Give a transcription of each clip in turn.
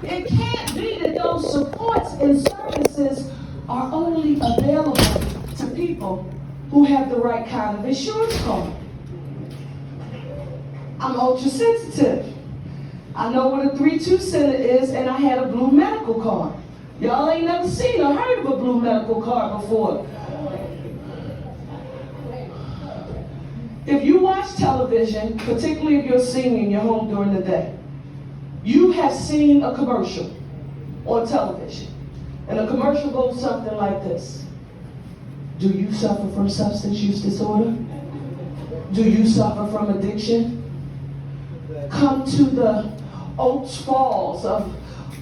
It can't be that those supports and services are only available to people who have the right kind of insurance card. I'm ultra sensitive. I know what a 3-2 center is, and I had a blue medical card. Y'all ain't never seen or heard of a blue medical card before. If you watch television, particularly if you're a senior and you're home during the day, you have seen a commercial on television. And the commercial goes something like this. Do you suffer from substance use disorder? Do you suffer from addiction? Come to the Oaks Falls of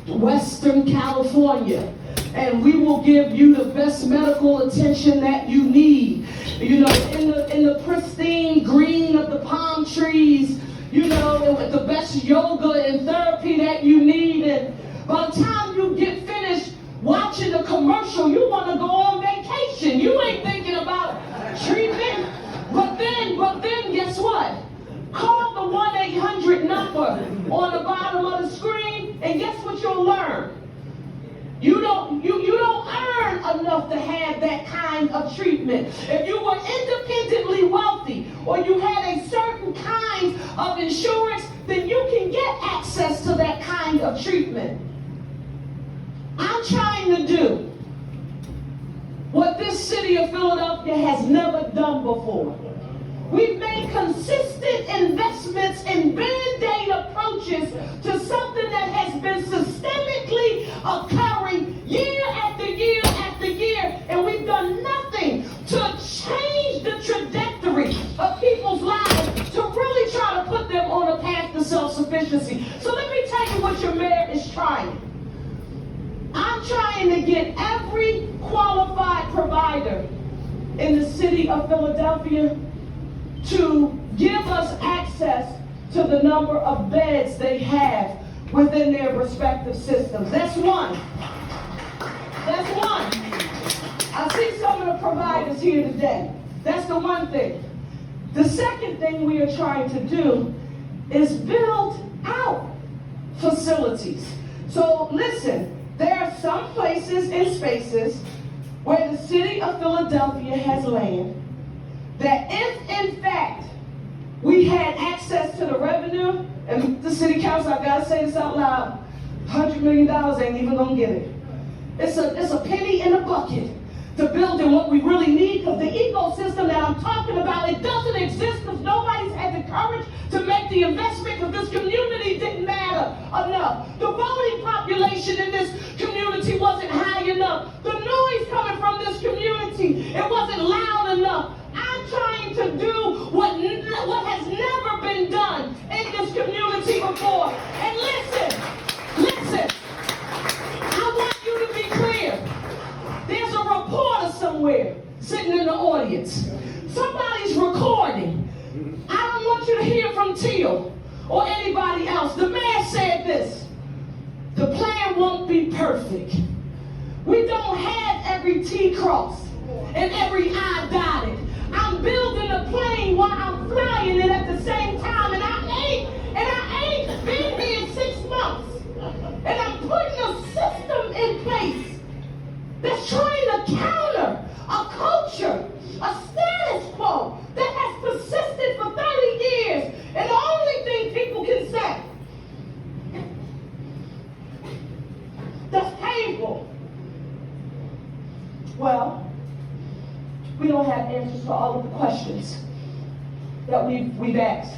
Western California, and we will give you the best medical attention that you need. You know, in the pristine green of the palm trees, you know, and with the best yoga and therapy that you need. And by the time you get finished watching the commercial, you want to go on vacation. You ain't thinking about treatment. But then, guess what? Call the 1-800 number on the bottom of the screen, and guess what you'll learn? You don't earn enough to have that kind of treatment. If you were independently wealthy or you had a certain kind of insurance, then you can get access to that kind of treatment. I'm trying to do what this city of Philadelphia has never done before. We've made consistent investments in band-aid approaches to something that has been systemically occurring year after year after year, and we've done nothing to change the trajectory of people's lives to really try to put them on a path to self-sufficiency. So let me tell you what your mayor is trying. I'm trying to get every qualified provider in the city of Philadelphia to give us access to the number of beds they have within their respective systems. That's one. That's one. I see some of the providers here today. That's the one thing. The second thing we are trying to do is build out facilities. So listen, there are some places and spaces where the city of Philadelphia has land that if, in fact, we had access to the revenue, and the city council, I gotta say this out loud, $100 million ain't even gonna get it. It's a penny in a bucket to build in what we really need, because the ecosystem that I'm talking about, it doesn't exist because nobody's had the courage to make the investment, because this community didn't matter enough. The voting population in this community wasn't high enough. The noise coming from this community, it wasn't loud enough. I'm trying to do what has never been done in this community before. And listen, I want you to be clear. There's a reporter somewhere sitting in the audience. Somebody's recording. I don't want you to hear from Teal or anybody else. The mayor said this: the plan won't be perfect. We don't have every T crossed and every I dotted. I'm building a plane while I'm flying it at the same time, and I ain't been here 6 months. And I'm putting a system in place that's trying to counter a culture, a status quo that has persisted for 30 years. And the only thing people can say that's painful, well, we don't have answers for all of the questions that we've asked.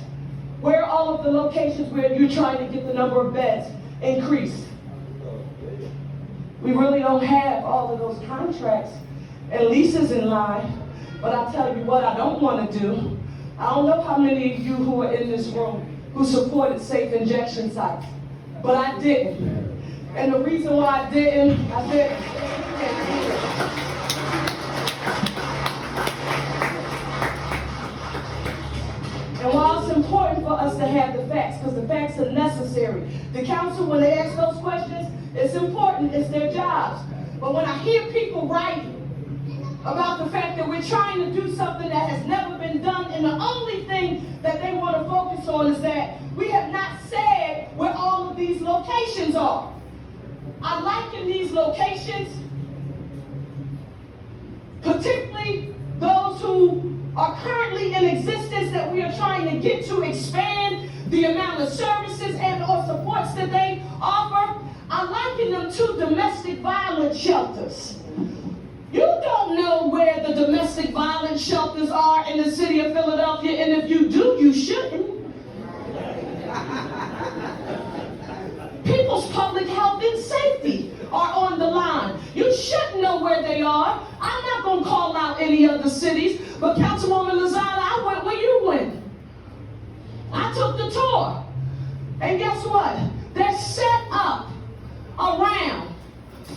Where are all of the locations where you're trying to get the number of beds increased? We really don't have all of those contracts and leases in line. But I'll tell you what I don't want to do. I don't know how many of you who are in this room who supported safe injection sites, but I didn't. And the reason why I didn't, I said, and while it's important for us to have the facts, because the facts are necessary, the council, when they ask those questions, it's important, it's their jobs. But when I hear people write about the fact that we're trying to do something that has never been done, and the only thing that they want to focus on is that we have not said locations are. I liken these locations, particularly those who are currently in existence that we are trying to get to expand the amount of services and or supports that they offer. I liken them to domestic violence shelters. You don't know where the domestic violence shelters are in the city of Philadelphia, and if you do, you shouldn't. People's public health and safety are on the line. You should know where they are. I'm not going to call out any other cities, but Councilwoman Lozada, I went where you went. I took the tour. And guess what? They're set up around,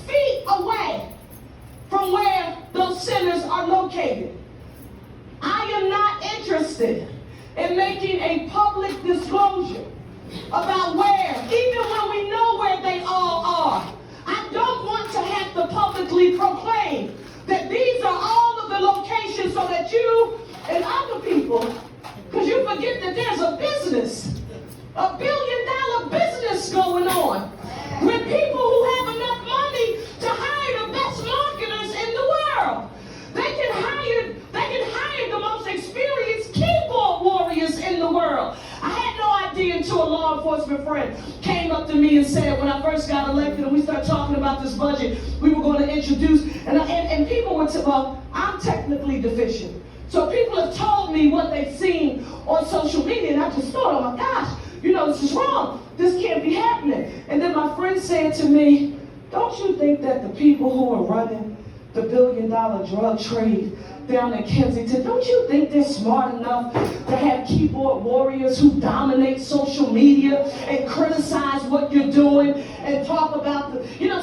feet away from where those centers are located. I am not interested in making a public disclosure about where, even when we know where they all are. I don't want to have to publicly proclaim that these are all of the locations so that you and other people, because you forget that there's a business, $1 billion business going on with people who have enough money to hire the best marketers in the world. They can hire the most experienced keyboard warriors in the world. I had no idea until a law enforcement friend came up to me and said, when I first got elected and we started talking about this budget, we were going to introduce, and people would say, well, I'm technically deficient. So people have told me what they've seen on social media, and I just thought, oh my gosh, this is wrong. This can't be happening. And then my friend said to me, don't you think that the people who are running the $1 billion drug trade down in Kensington, don't you think they're smart enough to have keyboard warriors who dominate social media and criticize what you're doing and talk about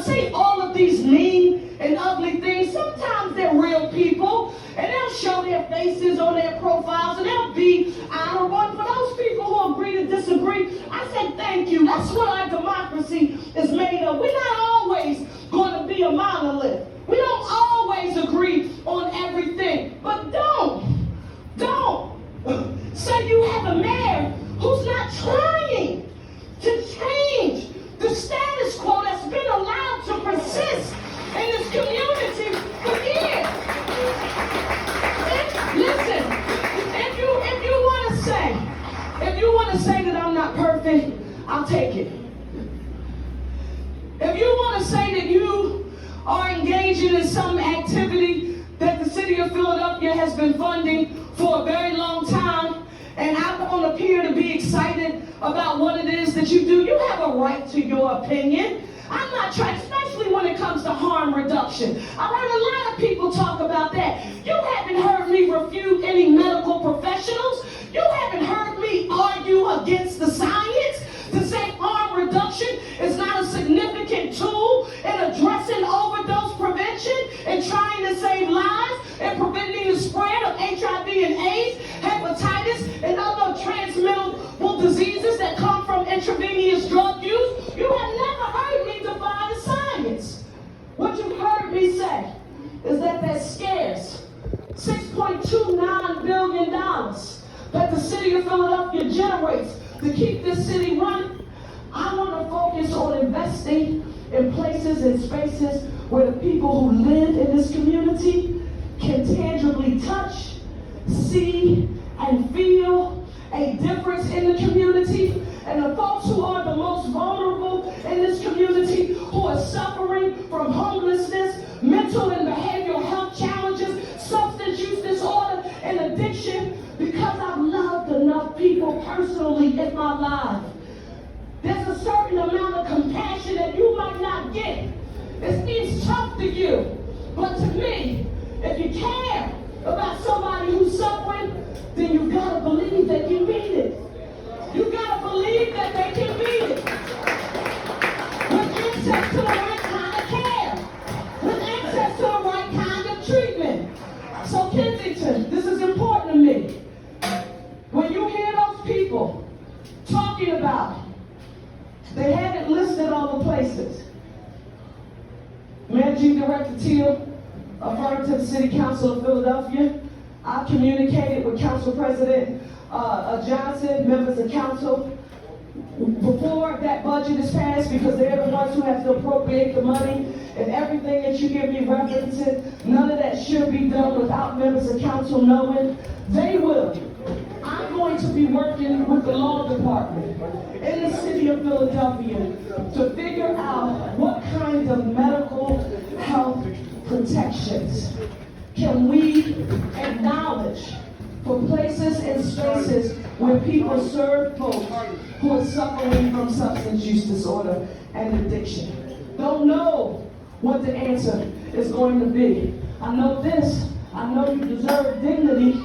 say all of these mean and ugly things? Sometimes they're real people and they'll show their faces on their profiles and they'll be honorable. And for those people who agree to disagree, I say thank you. That's what our democracy is made of. We're not always going to be a monolith. We don't always agree on everything, but don't say you have a mayor who's not trying to change the status quo that's been allowed to persist in this community for years. Listen, if you want to say that I'm not perfect, I'll take it. If you want to say that you are engaging in some activity that the city of Philadelphia has been funding for a very long time, and I don't appear to be excited about what it is that you do, you have a right to your opinion. I'm not trying, especially when it comes to harm reduction. I've heard a lot of people talk about that. You haven't heard me refute any medical professionals. You haven't heard me argue against the science to say harm reduction is not a significant tool in addressing overdose prevention and trying to save lives and preventing the spread of HIV and AIDS, hepatitis, and other transmittable diseases that come from intravenous drug use. You have never heard me defy the science. What you've heard me say is that there's scarce $6.29 billion that the city of Philadelphia generates to keep this city running. I want to focus on investing in places and spaces where the people who live in this community can tangibly touch, see, and feel a difference in the community. And the folks who are the most vulnerable in this community, who are suffering from homelessness, mental and behavioral health challenges, substance use disorder, and addiction, because I've loved enough people personally in my life. There's a certain amount of compassion that you might not get. It's tough to you. But to me, if you care about somebody who's suffering, then you've got to believe they can beat it. You've got to believe that they can beat it. With access to the right kind of care. With access to the right kind of treatment. So Kensington, this is important to me. When you hear those people talking about, they haven't listed all the places. Managing Director Teal affirmed to the City Council of Philadelphia. I've communicated with Council President Johnson, members of council, before that budget is passed, because they're the ones who have to appropriate the money, and everything that you give me references, none of that should be done without members of council knowing. They will. I'm going to be working with the law department in the city of Philadelphia to figure out what kinds of medical health protections can we acknowledge for places and spaces where people serve folks who are suffering from substance use disorder and addiction. Don't know what the answer is going to be. I know this. I know you deserve dignity.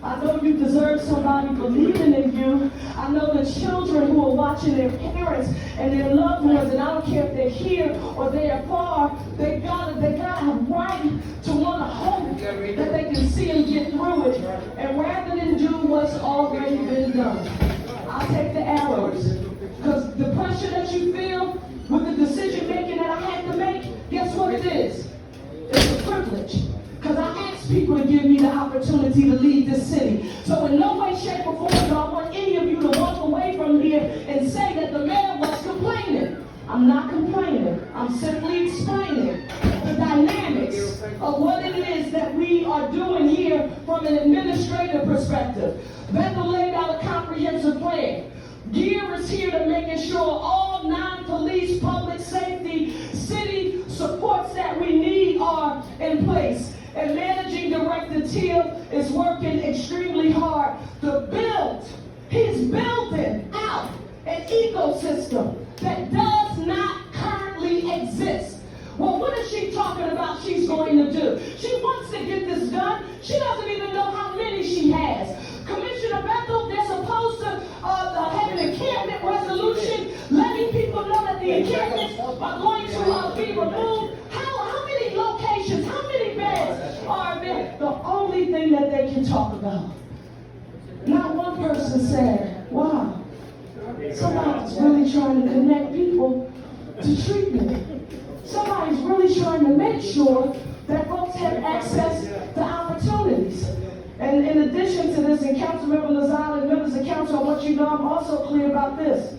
I know you deserve somebody believing in you. I know the children who are watching their parents and their loved ones, and I don't care if they're here or they're far, they gotta have a right to want to hope that they can see and get through it. And rather than do what's already been done, I'll take the arrows. Because the pressure that you feel with the decision making that I had to make, guess what it is? It's a privilege. Because I asked people to give me the opportunity to lead this city. So in no way, shape, or form do I want any of you to walk away from here and say that the mayor was complaining. I'm not complaining. I'm simply explaining the dynamics of what it is that we are doing here from an administrative perspective. Bethel laid out a comprehensive plan. Gear is here to making sure all non-police public safety city supports that we need are in place. And Managing Director Teal is working extremely hard to build. He's building out an ecosystem that does not currently exist. Well, what is she talking about she's going to do? She wants to get this done. She doesn't even know how many she has. Commissioner Bethel, they're supposed to have an encampment resolution letting people know that the encampments are going to be removed. How many locations, how many beds are there? The only thing that they can talk about. Not one person said, wow, somebody's really trying to connect people to treatment. Somebody's really trying to make sure that folks have access to opportunities. And in addition to this, and Councilmember Lazard and members of council, I want you to know I'm also clear about this.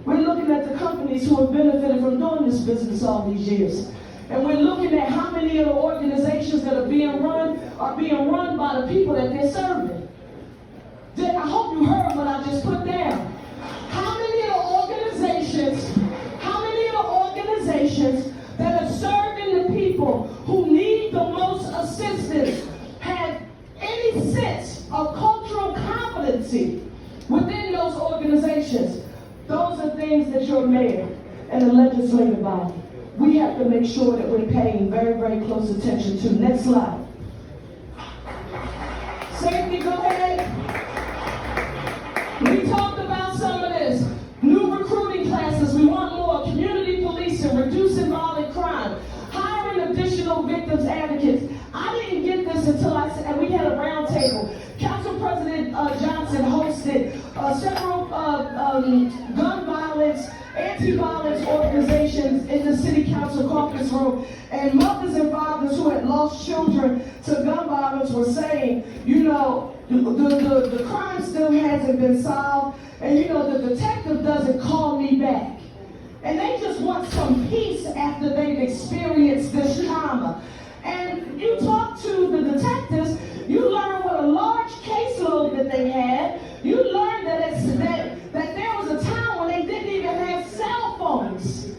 We're looking at the companies who have benefited from doing this business all these years. And we're looking at how many of the organizations that are being run by the people that they're serving. I hope you heard what I just put down. How many of the organizations that are serving the people who need the most assistance have any sense of cultural competency within those organizations? Those are things that your mayor and the legislative body, we have to make sure that we're paying very, very close attention to. Next slide. Safety, go ahead. We talked about some of this. New recruiting classes. We want more community policing, reducing violent crime, hiring additional victims advocates. I didn't get this until and we had a round table. Council President Johnson hosted several gun violence, anti-violence organizations in the city council caucus room, and mothers and fathers who had lost children to gun violence were saying, you know, the crime still hasn't been solved, and you know, the detective doesn't call me back. And they just want some peace after they've experienced this trauma. And you talk to the detectives, you learn what a large caseload that they had. You learn that there was a time when they didn't even have cell phones,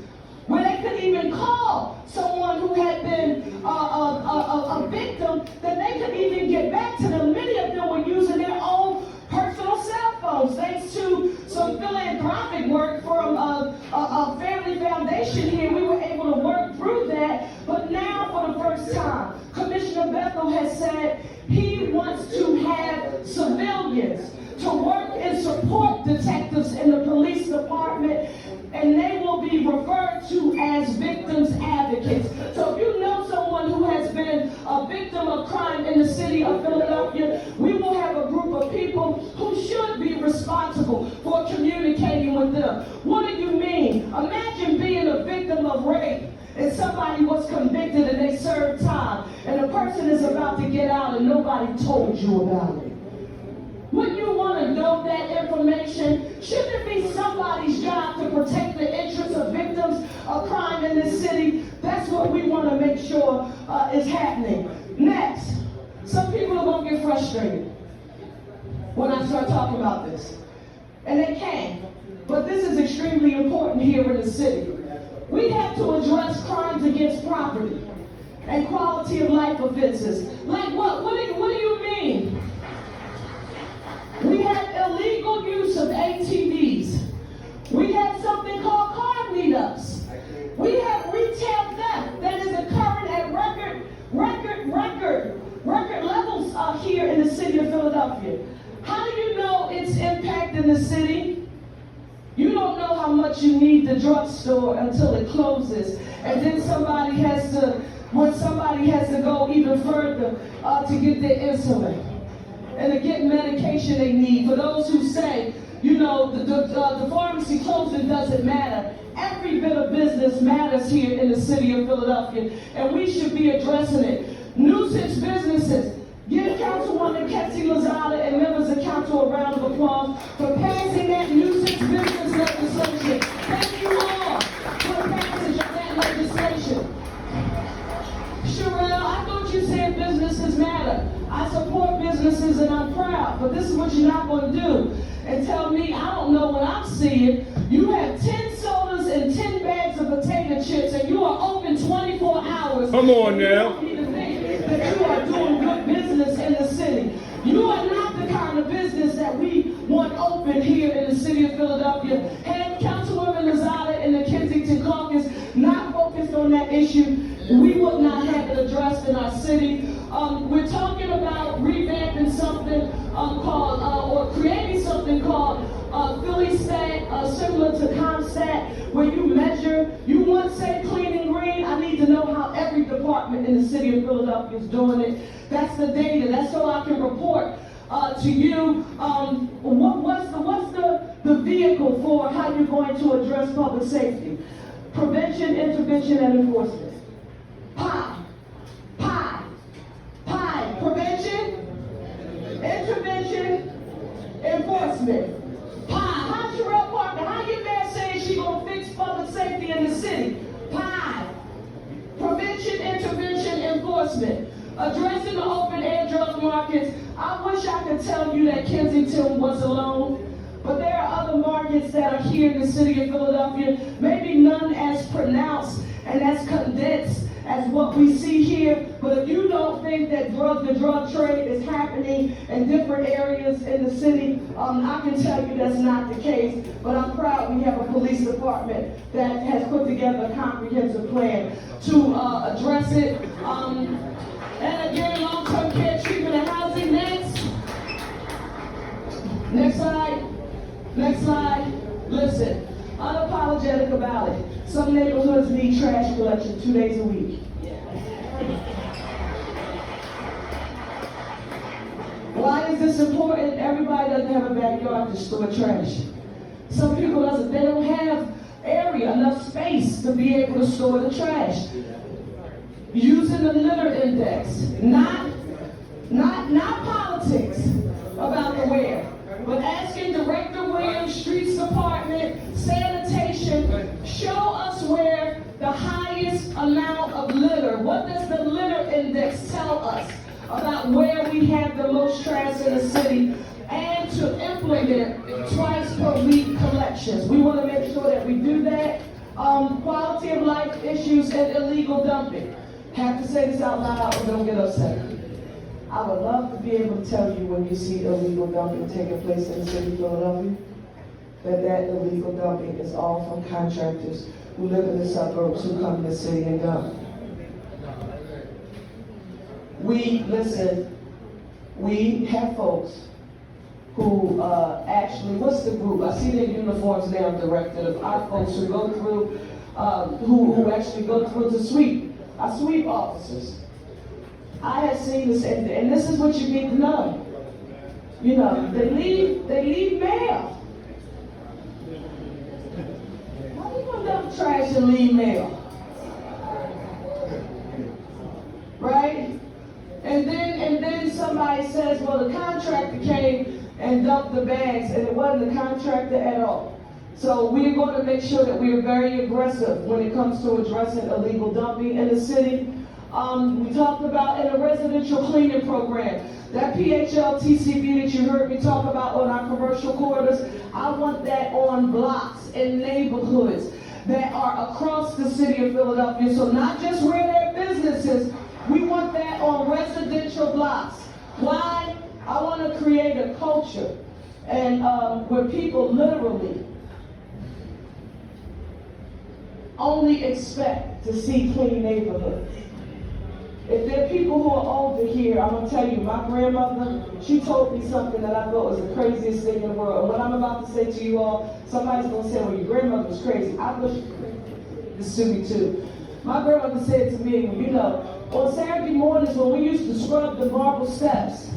where they couldn't even call someone who had been a victim, that they couldn't even get back to them. Many of them were using their own personal cell phones. Thanks to some philanthropic work from a family foundation here, we were able to work through that. But now, for the first time, Commissioner Bethel has said he wants to have civilians to work and support detectives in the police department, and they will be referred to as victims advocates. So if you know someone who has been a victim of crime in the city of Philadelphia, we will have a group of people who should be responsible for communicating with them. What do you mean? Imagine being a victim of rape, and somebody was convicted and they served time, and the person is about to get out and nobody told you about it. Wouldn't you want to know that information? Shouldn't it be something what we want to make sure is happening. Next, some people are going to get frustrated when I start talking about this. And they can. But this is extremely important here in the city. We have to address crimes against property and quality of life offenses. Like what? What do you mean? We have illegal use of ATVs. We have something called car meetups. We have retail theft that is occurring at record levels here in the city of Philadelphia. How do you know it's impacting the city? You don't know how much you need the drugstore until it closes, and then somebody has to go even further to get their insulin and to get medication they need. For those who say, you know, the pharmacy closing doesn't matter. Every bit of business matters here in the city of Philadelphia, and we should be addressing it. Nuisance businesses. Give Councilwoman Kensington and members of council a round of applause for passing that nuisance business legislation. Thank you all for the passage of that legislation. Sherelle, I thought you said businesses matter. I support businesses and I'm proud, but this is what you're not going to do. And tell me, I don't know what I'm seeing. You have 10 sodas and 10 bags of potato chips, and you are open 24 hours. Come on now. You don't need to think that you are doing good business in the city. You are not the kind of business that we want open here in the city of Philadelphia. Had Councilwoman Lozada and the Kensington caucus not focused on that issue, we would not have it addressed in our city. We're talking about revamping something or creating something called Philly Stat, similar to ComStat, where you measure. You want to say clean and green. I need to know how every department in the city of Philadelphia is doing it. That's the data. That's so I can report to you what's the vehicle for how you're going to address public safety. Prevention, intervention, and enforcement. Prevention, intervention, enforcement. How Sherelle Parker, how you man saying she gonna fix public safety in the city? Prevention, intervention, enforcement. Addressing the open air drug markets. I wish I could tell you that Kensington was alone, but there are other markets that are here in the city of Philadelphia, maybe none as pronounced and as condensed as what we see here. But if you don't think that the drug trade is happening in different areas in the city, I can tell you that's not the case. But I'm proud we have a police department that has put together a comprehensive plan to address it. And again, long-term care, treatment, and housing. Next slide. Listen, unapologetic about it. Some neighborhoods need trash collection 2 days a week. Why is this important? Everybody doesn't have a backyard to store trash. Some people they don't have enough space to be able to store the trash. Using the litter index, not politics about the where, but asking Director Williams, Streets Department, Sanitation, show us where the highest amount of litter. What does the litter index tell us about where we have the most trash in the city? And to implement twice per week collections. We want to make sure that we do that. Quality of life issues and illegal dumping. Have to say this out loud or don't get upset. I would love to be able to tell you when you see illegal dumping taking place in the city of Philadelphia, that illegal dumping is all from contractors who live in the suburbs who come to the city and dump. We have folks who actually, what's the group? I see their uniforms now, Director, of our folks who go through, who actually go through to sweep. Our sweep officers. I have seen this, and this is what you need to know. You know, they leave mail. How are you gonna dump trash and leave mail? Right? And then somebody says, well, the contractor came and dumped the bags, and it wasn't the contractor at all. So we're going to make sure that we are very aggressive when it comes to addressing illegal dumping in the city. We talked about in a residential cleaning program. That PHL TCB that you heard me talk about on our commercial corridors, I want that on blocks and neighborhoods that are across the city of Philadelphia. So not just where there are businesses, we want that on residential blocks. Why? I want to create a culture and where people literally only expect to see clean neighborhoods. If there are people who are older here, I'm going to tell you, my grandmother, she told me something that I thought was the craziest thing in the world. And what I'm about to say to you all, somebody's going to say, well, your grandmother was crazy. I wish this to me too. My grandmother said to me, you know, on Saturday mornings when we used to scrub the marble steps,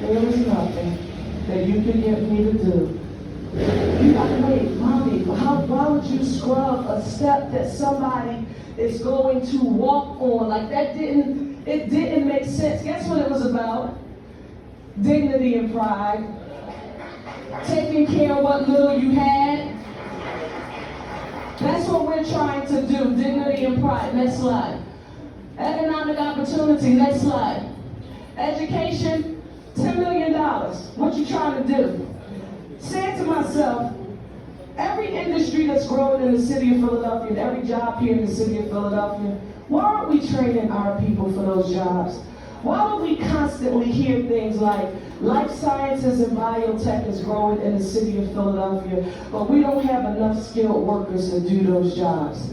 there was nothing that you could get me to do. You gotta wait, Mommy, why would you scrub a step that somebody is going to walk on? Like it didn't make sense. Guess what it was about? Dignity and pride. Taking care of what little you had. That's what we're trying to do, dignity and pride. Next slide. Economic opportunity, next slide. Education, $10 million. What you trying to do? Said to myself, every industry that's growing in the city of Philadelphia and every job here in the city of Philadelphia, why aren't we training our people for those jobs? Why would we constantly hear things like life sciences and biotech is growing in the city of Philadelphia, but we don't have enough skilled workers to do those jobs?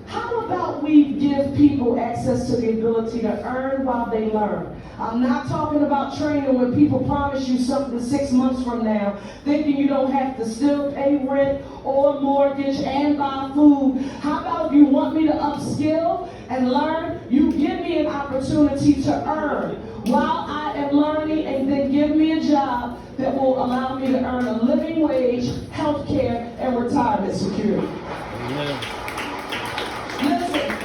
How about we give people access to the ability to earn while they learn? I'm not talking about training when people promise you something 6 months from now, thinking you don't have to still pay rent or mortgage and buy food. How about if you want me to upskill and learn, you give me an opportunity to earn while I am learning, and then give me a job that will allow me to earn a living wage, health care, and retirement security. Listen,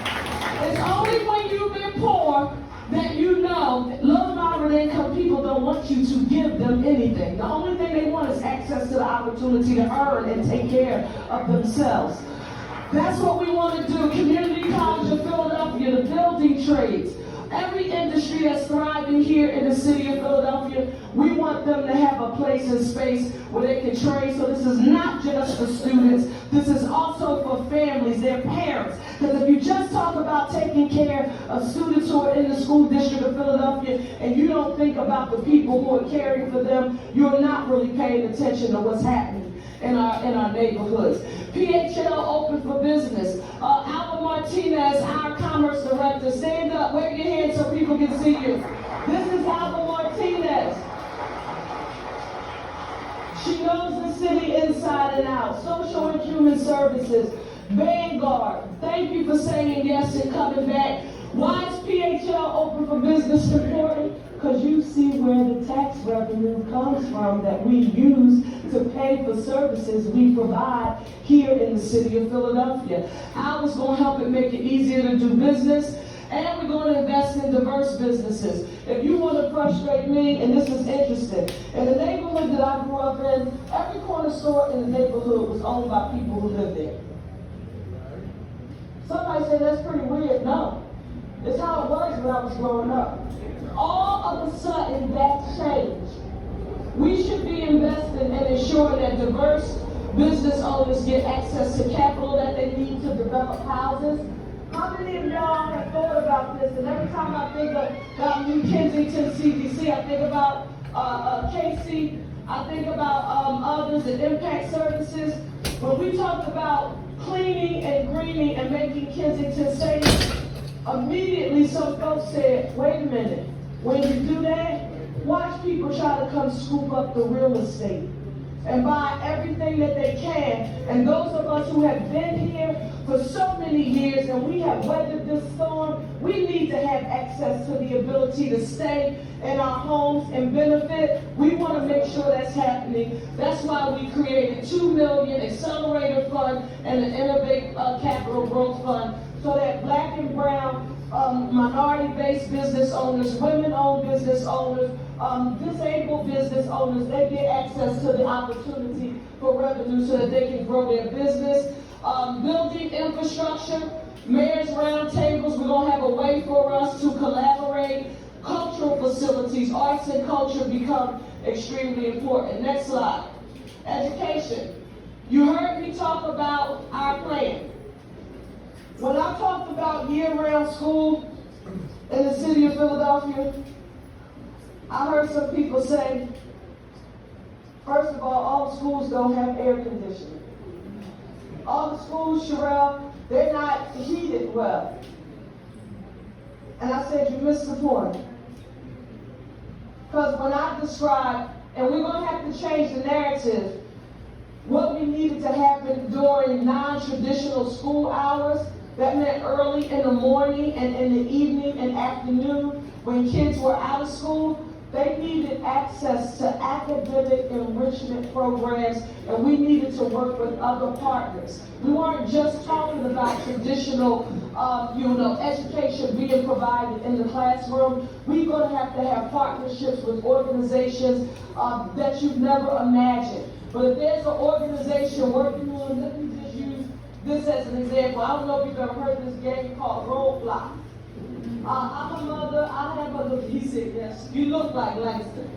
it's only when you've been poor that you know that low and moderate income people don't want you to give them anything. The only thing they want is access to the opportunity to earn and take care of themselves. That's what we want to do. Community College of Philadelphia, the building trades, every industry that's thriving here in the city of Philadelphia, we want them to have a place and space where they can train. So this is not just for students, this is also for families, their parents. Because if you just talk about taking care of students who are in the school district of Philadelphia and you don't think about the people who are caring for them, you're not really paying attention to what's happening in our neighborhoods. PHL open for business. Alba Martinez, our commerce director, stand up, wave your hand so people can see you. This is Alba Martinez. She knows the city inside and out. Social and human services. Vanguard, thank you for saying yes and coming back. Why is PHL open for business important? Because you see where the tax revenue comes from that we use to pay for services we provide here in the city of Philadelphia. I was going to help it make it easier to do business, and we're going to invest in diverse businesses. If you want to frustrate me, and this is interesting, in the neighborhood that I grew up in, every corner store in the neighborhood was owned by people who lived there. Somebody said that's pretty weird. No. It's how it was when I was growing up. All of a sudden, that changed. We should be investing and ensuring that diverse business owners get access to capital that they need to develop houses. How many of y'all have thought about this? And every time I think about New Kensington CDC, I think about Casey, I think about others at Impact Services. When we talk about cleaning and greening and making Kensington safe, immediately some folks said, wait a minute, when you do that, watch people try to come scoop up the real estate and buy everything that they can. And those of us who have been here for so many years and we have weathered this storm, we need to have access to the ability to stay in our homes and benefit. We want to make sure that's happening. That's why we created $2 million Accelerator Fund and the Innovate Capital Growth Fund, so that Black and brown minority-based business owners, women-owned business owners, disabled business owners, they get access to the opportunity for revenue so that they can grow their business. Building infrastructure, mayor's roundtables, we're going to have a way for us to collaborate. Cultural facilities, arts and culture become extremely important. Next slide. Education. You heard me talk about our plan. When I talked about year-round school in the city of Philadelphia, I heard some people say, first of all the schools don't have air conditioning. All the schools, Sherelle, they're not heated well. And I said, you missed the point. Because when I described, and we're going to have to change the narrative, what we needed to happen during non-traditional school hours, that meant early in the morning and in the evening and afternoon when kids were out of school, they needed access to academic enrichment programs, and we needed to work with other partners. We weren't just talking about traditional, education being provided in the classroom. We're going to have partnerships with organizations that you've never imagined. But if there's an organization working on, let me just use this as an example. I don't know if you've ever heard this game called Roadblock. I'm a mother, I have a little, he said yes, you look like Langston.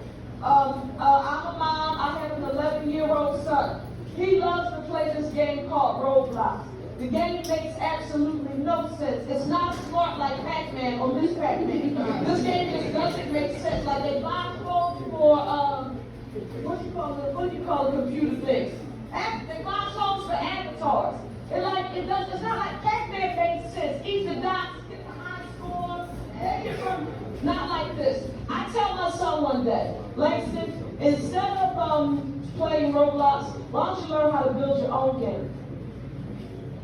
I'm a mom, I have an 11-year-old son. He loves to play this game called Roblox. The game makes absolutely no sense. It's not smart like Pac-Man or Miss Pac-Man. This game just doesn't make sense. Like they buy phones for, what do you call the computer things? They buy phones for avatars. It's not like Pac-Man makes sense. Eat the dots, get the high score, not like this. I tell my son one day, Langston, instead of playing Roblox, why don't you learn how to build your own game?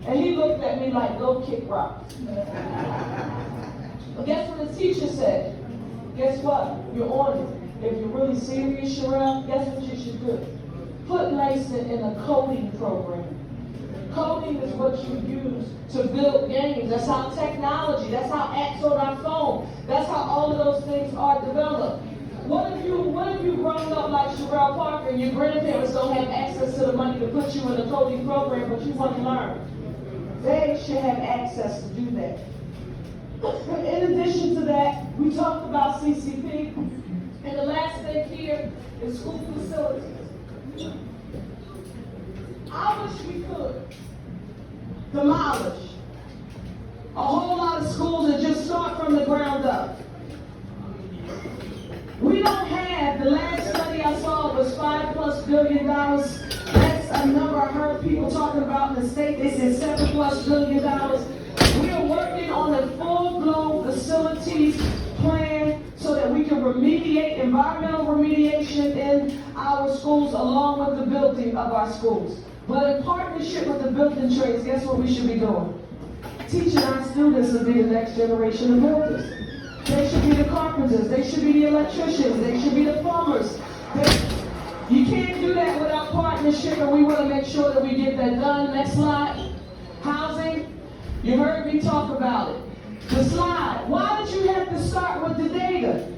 And he looked at me like, go kick rocks. But guess what the teacher said? Guess what? You're on it. If you're really serious, Sherelle, guess what you should do? Put Langston in a coding program. Coding is what you use to build games. That's how technology, that's how apps on our phone, that's how all of those things are developed. What if you grown up like Sherelle Parker and your grandparents don't have access to the money to put you in a coding program, but you want to learn? They should have access to do that. In addition to that, we talked about CCP, and the last thing here is school facilities. I wish we could demolish a whole lot of schools and just start from the ground up. We don't have, the last study I saw was $5+ billion. That's a number I heard people talking about in the state. They said $7+ billion. We are working on a full-blown facilities plan so that we can remediate, environmental remediation in our schools along with the building of our schools. But in partnership with the building trades, guess what we should be doing? Teaching our students to be the next generation of builders. They should be the carpenters. They should be the electricians. They should be the plumbers. You can't do that without partnership, and we want to make sure that we get that done. Next slide. Housing. You heard me talk about it. The slide. Why did you have to start with the data?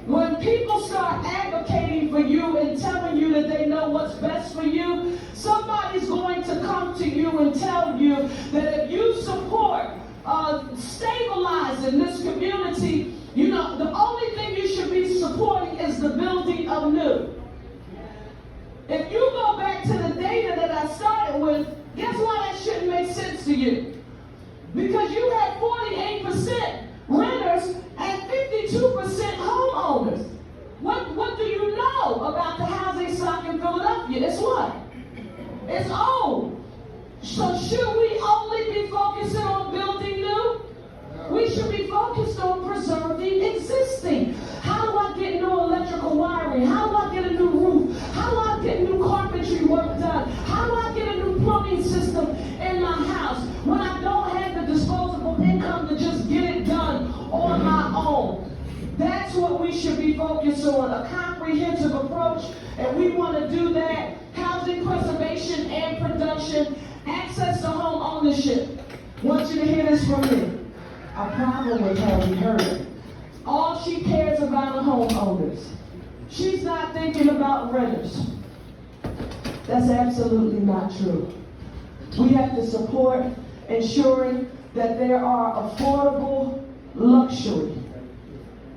When people start advocating for you and telling you that they know what's best for you, somebody's going to come to you and tell you that if you support stabilizing this community, the only thing you should be supporting is the building of new. If you go back to the data that I started with, guess why that shouldn't make sense to you? Because you had 48% renters and 52% homeowners. What do you know about the housing stock in Philadelphia? It's what? It's old. So should we only be focusing on building new? We should be focused on preserving existing. How do I get new electrical wiring? How do I get a new roof? How do I get new carpentry work done? How do I get a new plumbing system in my house when I don't have the disposable income to just get it done on my own? That's what we should be focused on, a comprehensive approach, and we want to do that. Housing preservation and production, access to home ownership. I want you to hear this from me. a problem with her, we heard it. All she cares about are homeowners. She's not thinking about renters. That's absolutely not true. We have to support ensuring that there are affordable luxury.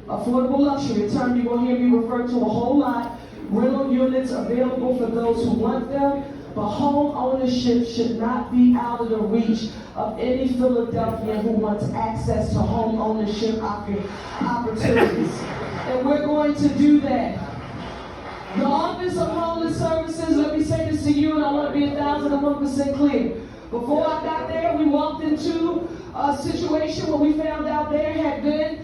Affordable luxury, a term you're going to hear me refer to a whole lot. Rental units available for those who want them, but home ownership should not be out of the reach of any Philadelphian who wants access to home ownership opportunities. And we're going to do that. The Office of Homeless Services, let me say this to you, and I want to be 1,001% clear. Before I got there, we walked into a situation where we found out there had been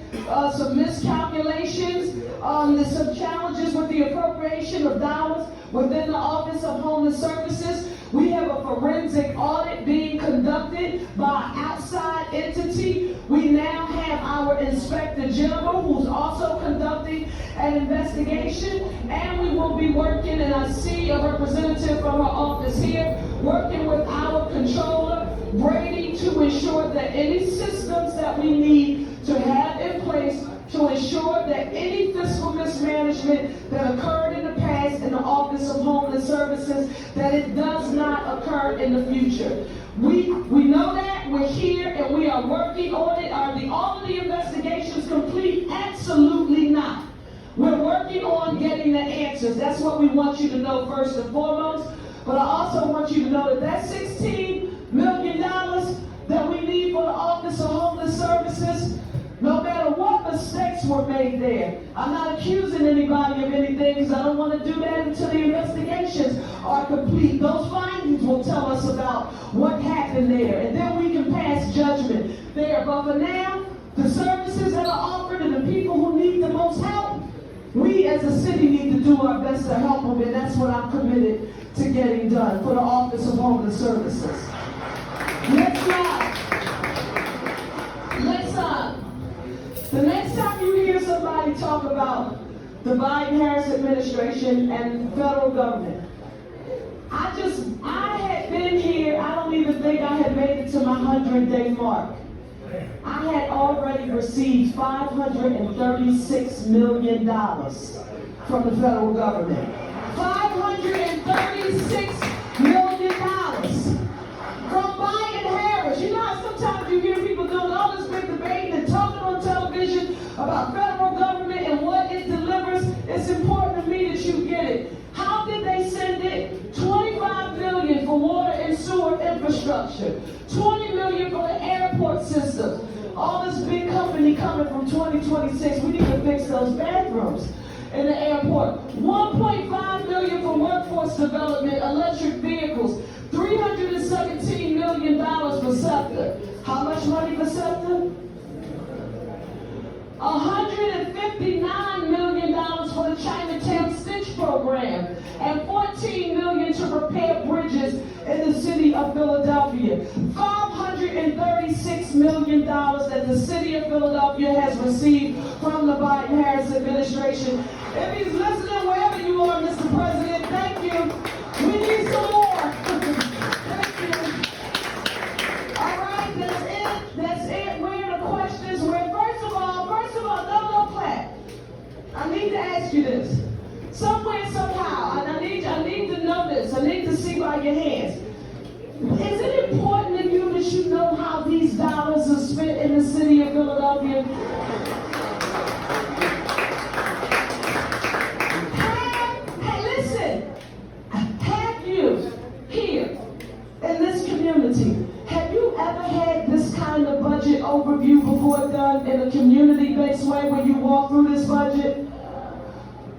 some miscalculations, there's some challenges with the appropriation of dollars within the Office of Homeless Services. We have a forensic audit being conducted by an outside entity. We now have our Inspector General who's also conducting an investigation, and we will be working, and I see a representative from our office here, working with our controller, Brady, to ensure that any systems that we need to have in place to ensure that any fiscal mismanagement that occurred in the past in the Office of Homeless Services, that it does not occur in the future. We know that, we're here, and we are working on it. Are all of the investigations complete? Absolutely not. We're working on getting the answers. That's what we want you to know first and foremost. But I also want you to know that $16 million that we need for the Office of Homeless Services, no matter what mistakes were made there. I'm not accusing anybody of anything because I don't want to do that until the investigations are complete. Those findings will tell us about what happened there, and then we can pass judgment there. But for now, the services that are offered and the people who need the most help, we as a city need to do our best to help them, and that's what I'm committed to getting done for the Office of Homeless Services. The next time you hear somebody talk about the Biden-Harris administration and the federal government, I had been here, I don't even think I had made it to my 100-day mark. I had already received $536 million from the federal government. $536 million from Biden-Harris. You know how sometimes you hear people doing all this big debate and talking on television about federal government and what it delivers? It's important to me that you get it. How did they send it? $25 million for water and sewer infrastructure. $20 million for the airport system. All this big company coming from 2026. We need to fix those bathrooms in the airport. $1.5 million for workforce development, electric vehicles. $317 million for SEPTA. How much money for SEPTA? $159 million for the Chinatown Stitch program, and $14 million to repair bridges in the city of Philadelphia. $536 million that the city of Philadelphia has received from the Biden-Harris administration. If he's listening, wherever you are, Mr. President, thank you. We need some more. Thank you. All right, that's it. That's it. Where are the questions? First of all, no clap. I need to ask you this. Somewhere, somehow, and I need to know this. I need to see by your hands. Is it important to you that you know how these dollars are spent in the city of Philadelphia? Have you here in this community, have you ever had this kind of budget overview before done in a community-based way where you walk through this budget?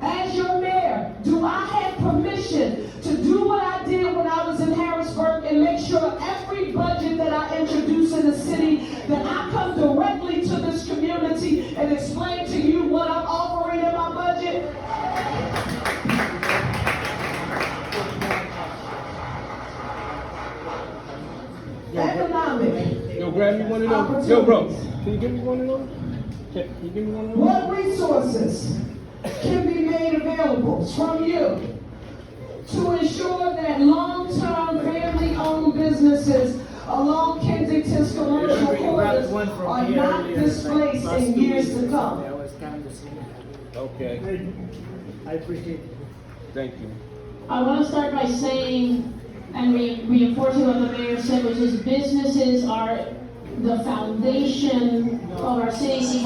As your mayor, do I have permission to do what I did when I was in Harrisburg and make sure every budget that I introduce in the city, that I come directly to this community and explain to you what I'm offering in my budget? Economic. Yo, grab me one of those. Yo, bro, can you give me one of those? Can you give me one of those? What resources can be made available from you to ensure that long-term family-owned businesses along Kensington's commercial corridors are not displaced in years to come. Okay, I appreciate it. thank you. I want to start by saying and reinforcing what the mayor said, which is businesses are the foundation of our city.